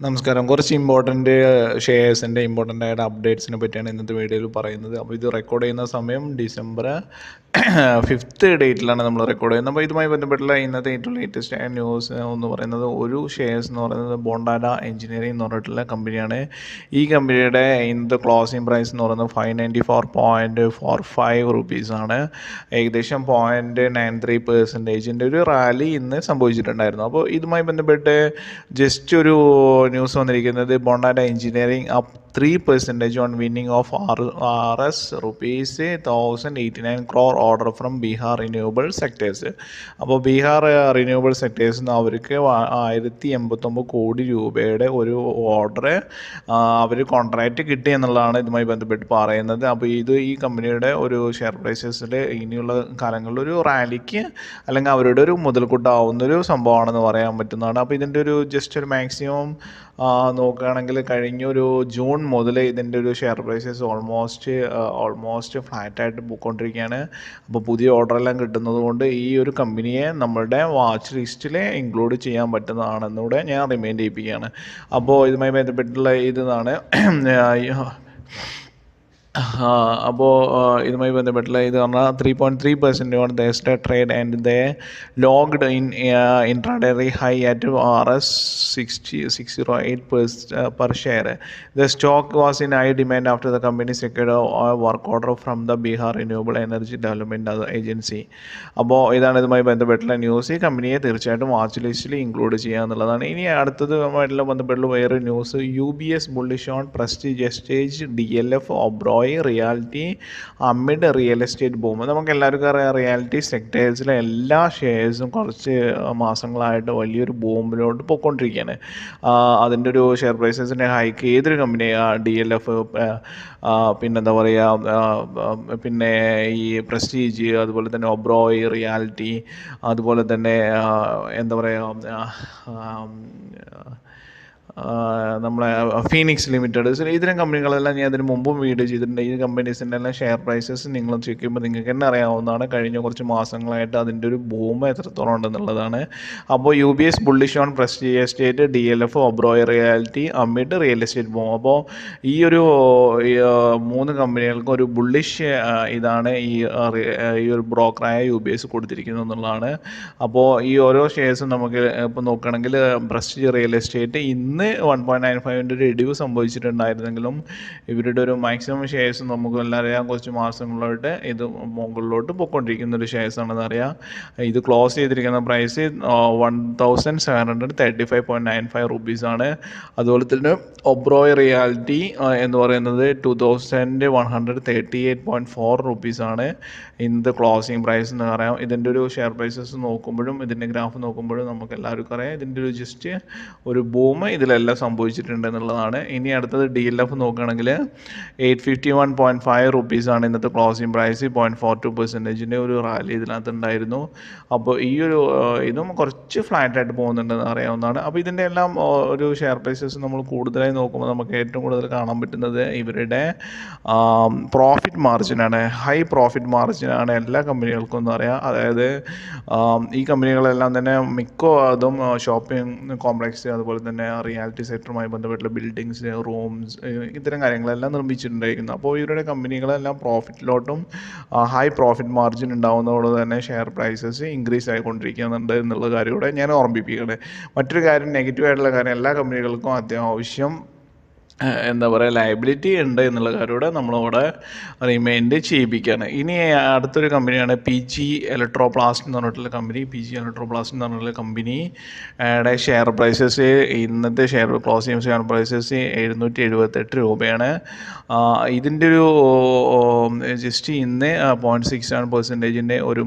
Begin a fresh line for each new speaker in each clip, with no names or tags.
നമസ്കാരം. കുറച്ച് ഷെയർസിൻ്റെ ഇമ്പോർട്ടൻ്റ് ആയിട്ട് അപ്ഡേറ്റ്സിനെ പറ്റിയാണ് ഇന്നത്തെ വീഡിയോയിൽ പറയുന്നത്. അപ്പോൾ ഇത് റെക്കോർഡ് ചെയ്യുന്ന സമയം ഡിസംബർ 5th ഡേറ്റിലാണ് നമ്മൾ റെക്കോർഡ് ചെയ്യുന്നത്. അപ്പോൾ ഇതുമായി ബന്ധപ്പെട്ടുള്ള ഇന്നത്തെ ഏറ്റവും ലേറ്റസ്റ്റ് ആയ ന്യൂസ് എന്ന് പറയുന്നത് ഒരു ഷെയർസ് എന്ന് പറയുന്നത് ബോണ്ടാഡ എഞ്ചിനീയറിംഗ് എന്ന് പറഞ്ഞിട്ടുള്ള കമ്പനിയാണ്. ഈ കമ്പനിയുടെ ഇന്നത്തെ ക്ലോസിംഗ് പ്രൈസ് എന്ന് പറയുന്നത് 594.45 റുപ്പീസാണ്. ഏകദേശം 0.93% ഒരു റാലി ഇന്ന് സംഭവിച്ചിട്ടുണ്ടായിരുന്നു. അപ്പോൾ ഇതുമായി ബന്ധപ്പെട്ട് ജസ്റ്റ് ഒരു ന്യൂസ് വന്നിരിക്കുന്നത് Bondada engineering up 3% on winning of RS rupees 1089 crore order from Bihar renewable sectors. അപ്പോൾ ബീഹാർ റിന്യൂവബിൾ സെക്ടേഴ്സ് നിന്ന് അവർക്ക് 1089 കോടി രൂപയുടെ ഒരു ഓർഡർ അവർ കോൺട്രാക്റ്റ് കിട്ടി എന്നുള്ളതാണ് ഇതുമായി ബന്ധപ്പെട്ട് പറയുന്നത്. അപ്പോൾ ഈ കമ്പനിയുടെ ഒരു ഷെയർ പ്രൈസസിൽ ഇനിയുള്ള കാലങ്ങളിൽ ഒരു റാലിക്ക് അല്ലെങ്കിൽ അവരുടെ ഒരു മുതൽക്കൂട്ടാവുന്നൊരു സംഭവമാണെന്ന് പറയാൻ പറ്റുന്നതാണ്. അപ്പോൾ ഇതിൻ്റെ ഒരു ജസ്റ്റ് ഒരു മാക്സിമം നോക്കുകയാണെങ്കിൽ കഴിഞ്ഞൊരു ജൂൺ മുതൽ ഇതിൻ്റെ ഒരു ഷെയർ പ്രൈസസ് ഓൾമോസ്റ്റ് ഫ്ലാറ്റായിട്ട് പോയിക്കൊണ്ടിരിക്കുകയാണ്. അപ്പോൾ പുതിയ ഓർഡറെല്ലാം കിട്ടുന്നത് കൊണ്ട് ഈ ഒരു കമ്പനിയെ നമ്മളുടെ വാച്ച് ലിസ്റ്റിൽ ഇൻക്ലൂഡ് ചെയ്യാൻ പറ്റുന്നതാണെന്നൂടെ ഞാൻ റിമൈൻഡ് ചെയ്യിപ്പിക്കുകയാണ്. അപ്പോൾ ഇതുമായി ബന്ധപ്പെട്ടുള്ള ഇതാണ് അപ്പോൾ ഇതുമായി ബന്ധപ്പെട്ടുള്ള ഇത് പറഞ്ഞാൽ 3.3% on the trade and the logged in intraday high at RS 608 per share. The stock was in high demand after the company secured a work order from the Bihar Renewable Energy Development Agency. അപ്പോൾ ഇതാണ് ഇതുമായി ബന്ധപ്പെട്ടുള്ള news. ഈ കമ്പനിയെ തീർച്ചയായിട്ടും watch ലിസ്റ്റിൽ include ചെയ്യുക എന്നുള്ളതാണ്. ഇനി അടുത്തതുമായിട്ടുള്ള ബന്ധപ്പെട്ടുള്ള വേറെ news UBS bullish on Prestige Estates DLF Oberoi realty amid real estate boom. നമുക്ക് എല്ലാവർക്കും അറിയാം, റിയാലിറ്റി സെക്ടേഴ്സിലെ എല്ലാ ഷെയർസും കുറച്ച് മാസങ്ങളായിട്ട് വലിയൊരു ബൂമിലോട്ട് പോയിക്കൊണ്ടിരിക്കുകയാണ്. അതിൻ്റെ ഒരു ഷെയർ പ്രൈസസിൻ്റെ ഹൈക്ക് ഏതൊരു കമ്പനിയാണ് DLF, പിന്നെന്താ പറയുക, പിന്നെ ഈ പ്രസ്റ്റീജ്, അതുപോലെ തന്നെ ഒബ്രോയ് റിയാലിറ്റി, അതുപോലെ തന്നെ എന്താ പറയുക, നമ്മളെ ഫീനിക്സ് ലിമിറ്റഡ്, ഇത്തരം കമ്പനികളെല്ലാം ഞാൻ അതിന് മുമ്പും വീഡിയോ ചെയ്തിട്ടുണ്ട്. ഈ കമ്പനീസിൻ്റെ എല്ലാം ഷെയർ പ്രൈസസ് നിങ്ങൾ ചെക്ക് ചെയ്യുമ്പോൾ നിങ്ങൾക്ക് തന്നെ അറിയാവുന്നതാണ്. കഴിഞ്ഞ കുറച്ച് മാസങ്ങളായിട്ട് അതിൻ്റെ ഒരു ബൂം എത്രത്തോളം ഉണ്ടെന്നുള്ളതാണ്. അപ്പോൾ UBS bullish on prestige estate DLF Oberoi realty amid real estate boom. അപ്പോൾ ഈ ഒരു 3 കമ്പനികൾക്കും ഒരു ബുള്ളിഷ് ഇതാണ് ഈ ഒരു ബ്രോക്കറായ UBS കൊടുത്തിരിക്കുന്നത് എന്നുള്ളതാണ്. അപ്പോൾ ഈ ഓരോ ഷെയർസും നമുക്ക് ഇപ്പോൾ നോക്കുകയാണെങ്കിൽ പ്രസ്റ്റീജ് റിയൽ എസ്റ്റേറ്റ് ഇന്ന് 1.95 ഒരു ഇടിവ് സംഭവിച്ചിട്ടുണ്ടായിരുന്നെങ്കിലും ഇവരുടെ ഒരു മാക്സിമം ഷെയർസ് നമുക്ക് എല്ലാവരും അറിയാം കുറച്ച് മാസങ്ങളായിട്ട് ഇത് മുകളിലോട്ട് പോയിക്കൊണ്ടിരിക്കുന്ന ഒരു ഷെയർസ് ആണെന്ന് അറിയാം. ഇത് ക്ലോസ് ചെയ്തിരിക്കുന്ന പ്രൈസ് 1735.95 റുപ്പീസാണ്. അതുപോലെ തന്നെ ഒബ്രോയ് റിയാലിറ്റി എന്ന് പറയുന്നത് 2138.4 റുപ്പീസാണ് ഇന്നത്തെ ക്ലോസിംഗ് പ്രൈസ് എന്ന് പറയാം. ഇതിൻ്റെ ഒരു ഷെയർ പ്രൈസസ് നോക്കുമ്പോഴും ഇതിൻ്റെ ഗ്രാഫ് നോക്കുമ്പോഴും നമുക്ക് എല്ലാവർക്കും അറിയാം ഇതിൻ്റെ ഒരു ജസ്റ്റ് ഒരു ബൂം ഇതിലെല്ലാം സംഭവിച്ചിട്ടുണ്ട് എന്നുള്ളതാണ്. ഇനി അടുത്തത് DLF നോക്കുകയാണെങ്കിൽ 851.5 റുപ്പീസാണ് ഇന്നത്തെ ക്ലോസിംഗ് പ്രൈസ്. 0.42% ഒരു റാലി ഇതിനകത്ത് ഉണ്ടായിരുന്നു. അപ്പോൾ ഈ ഒരു ഇതും കുറച്ച് ഫ്ലാറ്റായിട്ട് പോകുന്നുണ്ടെന്ന് അറിയാവുന്നതാണ്. അപ്പോൾ ഇതിൻ്റെ എല്ലാം ഒരു ഷെയർ പ്രൈസസ് നമ്മൾ കൂടുതലായി നോക്കുമ്പോൾ നമുക്ക് ഏറ്റവും കൂടുതൽ കാണാൻ പറ്റുന്നത് ഇവരുടെ പ്രോഫിറ്റ് മാർജിനാണ്. ഹൈ പ്രോഫിറ്റ് മാർജിനാണ് എല്ലാ കമ്പനികൾക്കും എന്ന് പറയാം. അതായത് ഈ കമ്പനികളെല്ലാം തന്നെ അതും ഷോപ്പിംഗ് കോംപ്ലക്സ്, അതുപോലെ തന്നെ റിയാലിറ്റി സെക്ടറുമായി ബന്ധപ്പെട്ടുള്ള ബിൽഡിങ്സ്, റൂംസ്, ഇത്തരം കാര്യങ്ങളെല്ലാം നിർമ്മിച്ചിട്ടുണ്ടായിരിക്കുന്നു. അപ്പോൾ ഇവരുടെ കമ്പനികളെല്ലാം പ്രോഫിറ്റിലോട്ടും ഹൈ പ്രോഫിറ്റ് മാർജിൻ ഉണ്ടാകുന്നതോടെ തന്നെ ഷെയർ പ്രൈസസ് ഇൻക്രീസ് ആയിക്കൊണ്ടിരിക്കുന്നുണ്ട് എന്നുള്ള കാര്യം കൂടെ ഞാൻ ഓർമ്മിപ്പിക്കുകയാണ്. മറ്റൊരു കാര്യം, നെഗറ്റീവായിട്ടുള്ള കാര്യം, എല്ലാ കമ്പനികൾക്കും അത്യാവശ്യം എന്താ പറയുക ലയബിലിറ്റി ഉണ്ട് എന്നുള്ള കാര്യമൂടെ നമ്മളവിടെ റിമൈൻഡ് ചെയ്യിപ്പിക്കുകയാണ്. ഇനി അടുത്തൊരു കമ്പനിയാണ് PG ഇലക്ട്രോപ്ലാസ്റ്റ് എന്ന് പറഞ്ഞിട്ടുള്ള കമ്പനി. PG ഇലക്ട്രോപ്ലാസ്റ്റ് എന്ന് പറഞ്ഞിട്ടുള്ള കമ്പനിയുടെ ഷെയർ പ്രൈസസ് ഇന്നത്തെ ക്ലോസിംഗ് ഷെയർ പ്രൈസസ് 778 രൂപയാണ്. ഇതിൻ്റെ ഒരു ജസ്റ്റ് ഇന്ന് 0.67% ഒരു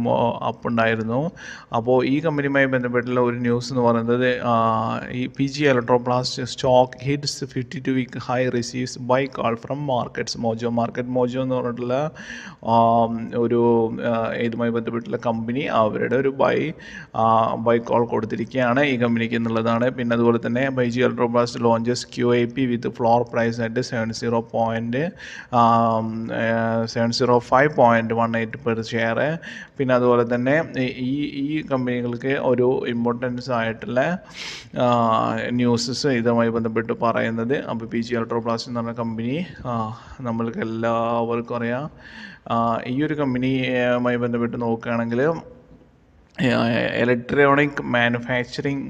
അപ്പ് ഉണ്ടായിരുന്നു. അപ്പോൾ ഈ കമ്പനിയുമായി ബന്ധപ്പെട്ടുള്ള ഒരു ന്യൂസ് എന്ന് പറയുന്നത് ഈ PG Electroplast stock hits 52-week big high receives buy call from Markets Mojo. Mojo എന്ന് പറഞ്ഞിട്ടുള്ള ഒരു ഇതുമായി ബന്ധപ്പെട്ടുള്ള കമ്പനി അവരുടെ ഒരു ബൈ കോൾ കൊടുത്തിരിക്കുകയാണ് ഈ കമ്പനിക്ക് എന്നുള്ളതാണ്. പിന്നെ അതുപോലെ തന്നെ ബൈജി അൾട്രോപ്ലാസ്റ്റ് ലോഞ്ചസ് QIP വിത്ത് ഫ്ലോർ പ്രൈസ് ആയിട്ട് 705.18 പെർ ഷെയർ. പിന്നെ അതുപോലെ തന്നെ ഈ കമ്പനികൾക്ക് ഒരു ഇമ്പോർട്ടൻസ് ആയിട്ടുള്ള ന്യൂസസ് ഇതുമായി ബന്ധപ്പെട്ട് പറയുന്നത്. അപ്പോൾ PG അൾട്രോപ്ലാസ്റ്റ് എന്ന് പറഞ്ഞ കമ്പനി നമ്മൾക്ക് എല്ലാവർക്കും അറിയാം. ഈ ഒരു കമ്പനിയുമായി ബന്ധപ്പെട്ട് നോക്കുകയാണെങ്കിൽ ഇലക്ട്രോണിക് മാനുഫാക്ചറിങ്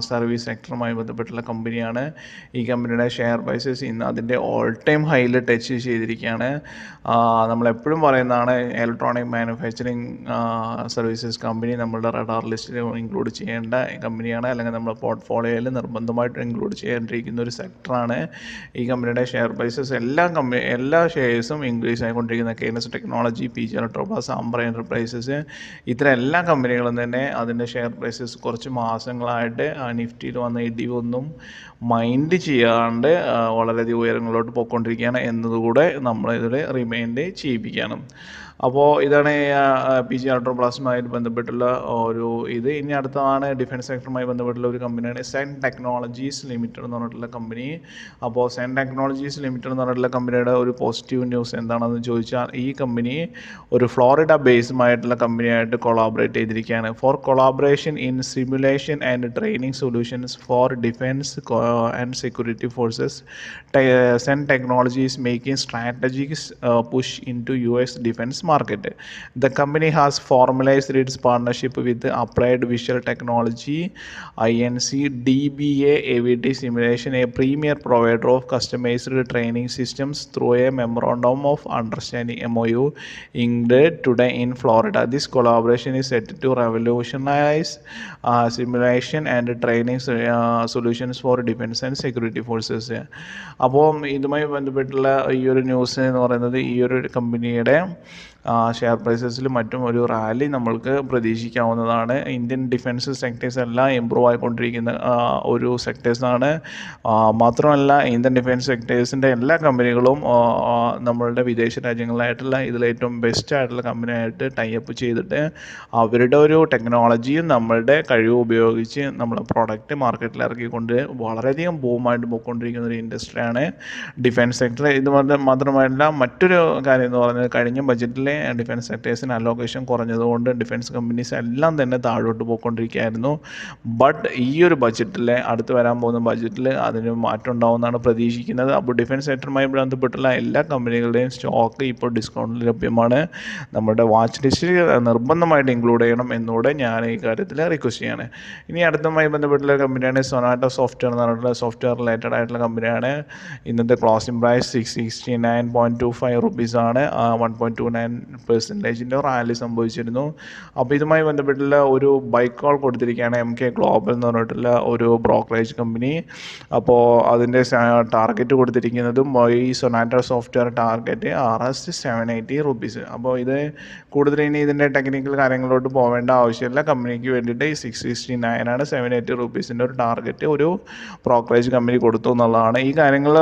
സർവീസ് സെക്ടറുമായി ബന്ധപ്പെട്ടുള്ള കമ്പനിയാണ്. ഈ കമ്പനിയുടെ ഷെയർ പ്രൈസസ് ഇന്ന് അതിൻ്റെ ഓൾ ടൈം ഹൈയിൽ ടച്ച് ചെയ്തിരിക്കുകയാണ്. നമ്മളെപ്പോഴും പറയുന്നതാണ് ഇലക്ട്രോണിക് മാനുഫാക്ചറിങ് സർവീസസ് കമ്പനി നമ്മളുടെ റഡാർ ലിസ്റ്റിൽ ഇൻക്ലൂഡ് ചെയ്യേണ്ട കമ്പനിയാണ്, അല്ലെങ്കിൽ നമ്മുടെ പോർട്ട്ഫോളിയോയിൽ നിർബന്ധമായിട്ട് ഇൻക്ലൂഡ് ചെയ്യേണ്ടിയിരിക്കുന്ന ഒരു സെക്ടറാണ്. ഈ കമ്പനിയുടെ ഷെയർ പ്രൈസസ് എല്ലാ ഷെയർസും ഇൻക്രീസ് ആയിക്കൊണ്ടിരിക്കുന്ന കെയ്നസ് ടെക്നോളജി, PG അൾട്രോപ്ലാസ്റ്റ്, അംബ്ര എൻ്റർപ്രൈസസ്, ഇത്തരം എല്ലാ കമ്പനികളും തന്നെ അതിൻ്റെ ഷെയർ പ്രൈസസ് കുറച്ച് മാസങ്ങളായിട്ട് നിഫ്റ്റിയിൽ വന്ന ഇടിവൊന്നും മൈൻഡ് ചെയ്യാണ്ട് വളരെയധികം ഉയരങ്ങളിലോട്ട് പോയിക്കൊണ്ടിരിക്കുകയാണ് എന്നതുകൂടെ നമ്മളിതിൽ റിമൈൻഡ് ചെയ്യിപ്പിക്കണം. അപ്പോൾ ഇതാണ് PG അൾട്രോപ്ലാസ്റ്റുമായി ബന്ധപ്പെട്ടുള്ള ഒരു ഇത്. ഇനി അടുത്തതാണ് ഡിഫൻസ് സെക്ടറുമായി ബന്ധപ്പെട്ടുള്ള ഒരു കമ്പനിയാണ് സെൻ ടെക്നോളജീസ് ലിമിറ്റഡ് എന്ന് പറഞ്ഞിട്ടുള്ള കമ്പനി. അപ്പോൾ സെൻ ടെക്നോളജീസ് ലിമിറ്റഡ് എന്ന് പറഞ്ഞിട്ടുള്ള കമ്പനിയുടെ ഒരു പോസിറ്റീവ് ന്യൂസ് എന്താണെന്ന് ചോദിച്ചാൽ, ഈ കമ്പനി ഒരു ഫ്ലോറിഡ ബേസുമായിട്ടുള്ള കമ്പനിയായിട്ട് കൊളാബറേറ്റ് ചെയ്തിരിക്കുകയാണ്. For collaboration in simulation and training solutions for defence and security forces, Zen technology is making strategic push into US defense market. The company has formalized its partnership with Applied Visual Technology INC DBA AVT Simulation, a premier provider of customized training systems, through a memorandum of understanding MOU inked today in Florida. This collaboration is set to revolutionize simulation and training solutions for defense and security forces. അപ്പോൾ ഇതുമായി ബന്ധപ്പെട്ടുള്ള ഈ ഒരു news എന്ന് പറയുന്നത് ഈ ഒരു കമ്പനിയുടെ ഷെയർ പ്രൈസസിലും മറ്റും ഒരു റാലി നമ്മൾക്ക് പ്രതീക്ഷിക്കാവുന്നതാണ്. ഇന്ത്യൻ ഡിഫൻസ് സെക്ടേഴ്സ് എല്ലാം ഇമ്പ്രൂവ് ആയിക്കൊണ്ടിരിക്കുന്ന ഒരു സെക്ടേഴ്സാണ്. മാത്രമല്ല ഇന്ത്യൻ ഡിഫൻസ് സെക്ടേഴ്സിൻ്റെ എല്ലാ കമ്പനികളും നമ്മളുടെ വിദേശ രാജ്യങ്ങളിലായിട്ടുള്ള ഇതിലേറ്റവും ബെസ്റ്റ് ആയിട്ടുള്ള കമ്പനിയായിട്ട് ടൈപ്പ് ചെയ്തിട്ട് അവരുടെ ഒരു ടെക്നോളജിയും നമ്മളുടെ കഴിവ് ഉപയോഗിച്ച് നമ്മുടെ പ്രോഡക്റ്റ് മാർക്കറ്റിൽ ഇറക്കിക്കൊണ്ട് വളരെയധികം ബൂമായിട്ട് പോയിക്കൊണ്ടിരിക്കുന്ന ഒരു ഇൻഡസ്ട്രിയാണ് ഡിഫൻസ് സെക്ടർ. ഇത് മാത്രമല്ല മറ്റൊരു കാര്യം എന്ന് പറഞ്ഞാൽ, കഴിഞ്ഞ ബജറ്റിൽ ഡിഫൻസ് സെക്ടേഴ്സിന് അലോക്കേഷൻ കുറഞ്ഞതുകൊണ്ട് ഡിഫൻസ് കമ്പനീസ് എല്ലാം തന്നെ താഴോട്ട് പോയിക്കൊണ്ടിരിക്കുകയായിരുന്നു. ബട്ട് ഈ ഒരു ബജറ്റിൽ, അടുത്ത് വരാൻ പോകുന്ന ബജറ്റിൽ അതിന് മാറ്റം ഉണ്ടാവുമെന്നാണ് പ്രതീക്ഷിക്കുന്നത്. അപ്പോൾ ഡിഫൻസ് സെക്ടറുമായി ബന്ധപ്പെട്ടുള്ള എല്ലാ കമ്പനികളുടെയും സ്റ്റോക്ക് ഇപ്പോൾ ഡിസ്കൗണ്ടിൽ ലഭ്യമാണ്. നമ്മുടെ വാച്ച് ലിസ്റ്റിൽ നിർബന്ധമായിട്ട് ഇൻക്ലൂഡ് ചെയ്യണം എന്നുകൂടെ ഞാൻ ഈ കാര്യത്തിൽ റിക്വസ്റ്റ് ചെയ്യാണ്. ഇനി അടുത്തതുമായി ബന്ധപ്പെട്ടുള്ള കമ്പനിയാണ് സൊനാറ്റോ സോഫ്റ്റ്വെയർ എന്ന് പറഞ്ഞിട്ടുള്ള സോഫ്റ്റ്വെയർ റിലേറ്റഡ് ആയിട്ടുള്ള കമ്പനിയാണ്. ഇന്നത്തെ ക്ലോസിംഗ് പ്രൈസ് 669.25 റുപ്പീസാണ്. 1.29% റാലി സംഭവിച്ചിരുന്നു. അപ്പോൾ ഇതുമായി ബന്ധപ്പെട്ടുള്ള ഒരു ബൈ കോൾ കൊടുത്തിരിക്കുകയാണ് MK ഗ്ലോബൽ എന്ന് പറഞ്ഞിട്ടുള്ള ഒരു ബ്രോക്കറേജ് കമ്പനി. അപ്പോൾ അതിൻ്റെ ടാർഗറ്റ് കൊടുത്തിരിക്കുന്നതും ഈ സൊനാറ്റോ സോഫ്റ്റ്വെയർ ടാർഗറ്റ് RS 780 റുപ്പീസ്. അപ്പോൾ ഇത് കൂടുതൽ ഇനി ഇതിൻ്റെ ടെക്നിക്കൽ കാര്യങ്ങളിലോട്ട് പോവേണ്ട ആവശ്യമില്ല. കമ്പനിക്ക് വേണ്ടിയിട്ട് ഈ 669 780 റുപ്പീസിൻ്റെ ഒരു ടാർഗറ്റ് ഒരു ബ്രോക്കറേജ് കമ്പനി കൊടുത്തു എന്നുള്ളതാണ്. ഈ കാര്യങ്ങൾ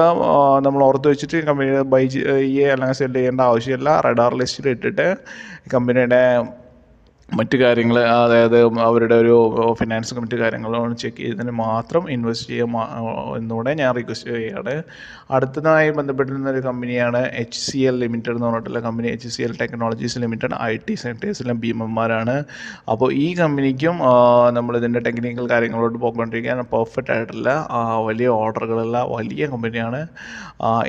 നമ്മൾ ഓർത്ത് വെച്ചിട്ട് കമ്പനി ബൈ അല്ലെങ്കിൽ സെല് ചെയ്യേണ്ട ആവശ്യമില്ല. റഡാർ ലിസ്റ്റിൽ ഇട്ടിട്ട് കമ്പനിയുടെ മറ്റ് കാര്യങ്ങൾ, അതായത് അവരുടെ ഒരു ഫിനാൻസ് കമ്മിറ്റി കാര്യങ്ങളാണ് ചെക്ക് ചെയ്തതിന് മാത്രം ഇൻവെസ്റ്റ് ചെയ്യുക എന്നുകൂടെ ഞാൻ റിക്വസ്റ്റ് ചെയ്യുകയാണ്. അടുത്തതായി ബന്ധപ്പെട്ടിരുന്ന ഒരു കമ്പനിയാണ് HCL ലിമിറ്റഡ് എന്ന് പറഞ്ഞിട്ടുള്ള company. HCL technologies limited IT സെക്ടേഴ്സിലെ ഭീമന്മാരാണ്. അപ്പോൾ ഈ കമ്പനിക്കും നമ്മളിതിൻ്റെ ടെക്നിക്കൽ കാര്യങ്ങളോട്ട് പോയിക്കൊണ്ടിരിക്കുകയാണ്. പെർഫെക്റ്റ് ആയിട്ടുള്ള വലിയ ഓർഡറുകളുള്ള വലിയ കമ്പനിയാണ്.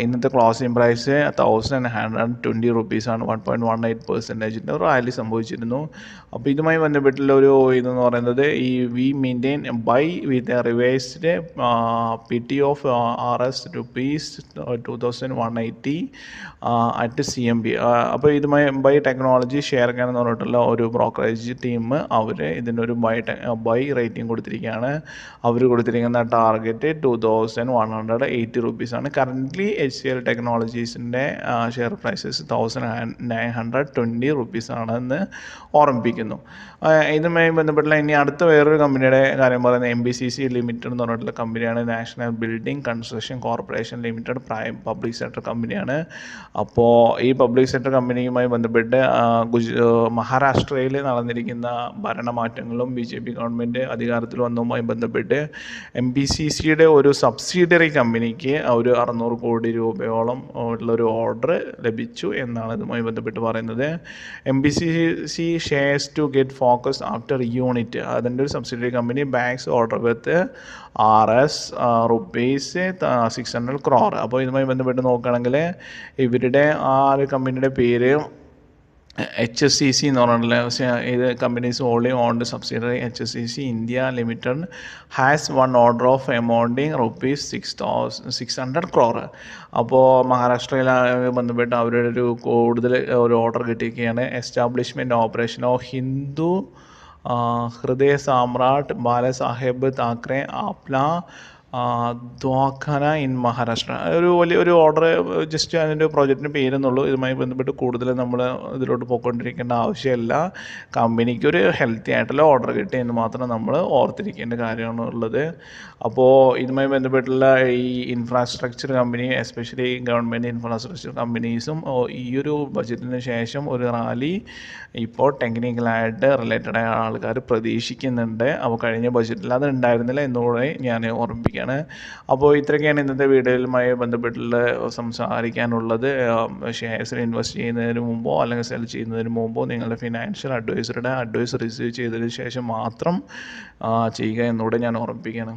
ഇന്നത്തെ ക്ലോസിംഗ് പ്രൈസ് 1120 റുപ്പീസാണ്. 1.18% റാലി സംഭവിച്ചിരുന്നു. അപ്പോൾ ഇതുമായി ബന്ധപ്പെട്ടുള്ള ഒരു ഇതെന്ന് പറയുന്നത്, ഈ we maintain buy with revised PT of RS rupees 2180 at CMB. അപ്പോൾ ഇതുമായി ബൈ ടെക്നോളജി ഷെയർ എന്ന് പറഞ്ഞിട്ടുള്ള ഒരു ബ്രോക്കറേജ് ടീം അവർ ഇതിനൊരു ബൈ റേറ്റിംഗ് കൊടുത്തിരിക്കുകയാണ്. അവർ കൊടുത്തിരിക്കുന്ന ടാർഗറ്റ് 2180 റുപ്പീസാണ്. കറൻ്റ്ലി HCL ടെക്നോളജീസിൻ്റെ ഷെയർ പ്രൈസസ് 1920 റുപ്പീസാണെന്ന് ഓർമ്മിപ്പിക്കുന്നു. ബാധിക്കുന്നു. ഇതുമായി ബന്ധപ്പെട്ടുള്ള ഇനി അടുത്ത വേറൊരു കമ്പനിയുടെ കാര്യം പറയുന്നത് MBCC ലിമിറ്റഡ് എന്ന് പറഞ്ഞിട്ടുള്ള കമ്പനിയാണ്. National building construction corporation limited prime public sector കമ്പനിയാണ്. അപ്പോൾ ഈ പബ്ലിക് സെക്ടർ കമ്പനിയുമായി ബന്ധപ്പെട്ട് മഹാരാഷ്ട്രയിൽ നടന്നിരിക്കുന്ന ഭരണമാറ്റങ്ങളും BJP ഗവൺമെൻറ് അധികാരത്തിൽ വന്നതുമായി ബന്ധപ്പെട്ട് MBCCയുടെ ഒരു സബ്സിഡിയറി കമ്പനിക്ക് ഒരു 600 കോടി രൂപയോളം ഉള്ളൊരു ഓർഡർ ലഭിച്ചു എന്നാണ് ഇതുമായി ബന്ധപ്പെട്ട് പറയുന്നത്. MBCC shares to get focus after unit, അതിൻ്റെ ഒരു subsidiary company banks order with rupees 600 crore. അപ്പോൾ ഇതുമായി ബന്ധപ്പെട്ട് നോക്കുകയാണെങ്കിൽ ഇവരുടെ ആ ഒരു കമ്പനിയുടെ പേര് HSCC എന്ന് പറഞ്ഞിട്ടുള്ള ഇത് companies only owned subsidiary HSCC India limited has one order of amounting ₹600 crore. അപ്പോൾ മഹാരാഷ്ട്രയിലുമായി ബന്ധപ്പെട്ട് അവരുടെ ഒരു കൂടുതൽ ഒരു ഓർഡർ കിട്ടിയിരിക്കുകയാണ്. എസ്റ്റാബ്ലിഷ്മെൻറ്റ് ഓപ്പറേഷൻ ഓഫ് ഹിന്ദു ഹൃദയ സാമ്രാട്ട് ബാലസാഹേബ് താക്കറെ ആപ്ല ദ്വാഖാന ഇൻ മഹാരാഷ്ട്ര. വലിയൊരു ഓർഡർ, ജസ്റ്റ് അതിൻ്റെ പ്രോജക്റ്റിൻ്റെ പേരെന്നുള്ളൂ. ഇതുമായി ബന്ധപ്പെട്ട് കൂടുതൽ നമ്മൾ ഇതിലോട്ട് പോയിക്കൊണ്ടിരിക്കേണ്ട ആവശ്യമില്ല. കമ്പനിക്കൊരു ഹെൽത്തി ആയിട്ടുള്ള ഓർഡർ കിട്ടി എന്ന് മാത്രം നമ്മൾ ഓർത്തിരിക്കേണ്ട കാര്യമാണ് ഉള്ളത്. അപ്പോൾ ഇതുമായി ബന്ധപ്പെട്ടുള്ള ഈ infrastructure company, especially government infrastructure കമ്പനീസും ഈ ഒരു ബജറ്റിന് ശേഷം ഒരു റാലി ഇപ്പോൾ ടെക്നിക്കലായിട്ട് റിലേറ്റഡ് ആയ ആൾക്കാർ പ്രതീക്ഷിക്കുന്നുണ്ട്. അപ്പോൾ കഴിഞ്ഞ ബജറ്റിൽ അത് ഉണ്ടായിരുന്നില്ല എന്നുകൂടെ ഞാൻ ഓർമ്മിപ്പിക്കുകയാണ്. അപ്പോൾ ഇത്രയൊക്കെയാണ് ഇന്നത്തെ വീഡിയോയുമായി ബന്ധപ്പെട്ടുള്ള സംസാരിക്കാനുള്ളത്. ഷെയർസിൽ ഇൻവെസ്റ്റ് ചെയ്യുന്നതിന് മുമ്പോ അല്ലെങ്കിൽ സെൽ ചെയ്യുന്നതിന് മുമ്പോ നിങ്ങളുടെ ഫിനാൻഷ്യൽ അഡ്വൈസറുടെ അഡ്വൈസ് റിസീവ് ചെയ്തതിന് ശേഷം മാത്രം ചെയ്യുക എന്നുകൂടെ ഞാൻ ഓർമ്മിപ്പിക്കുകയാണ്.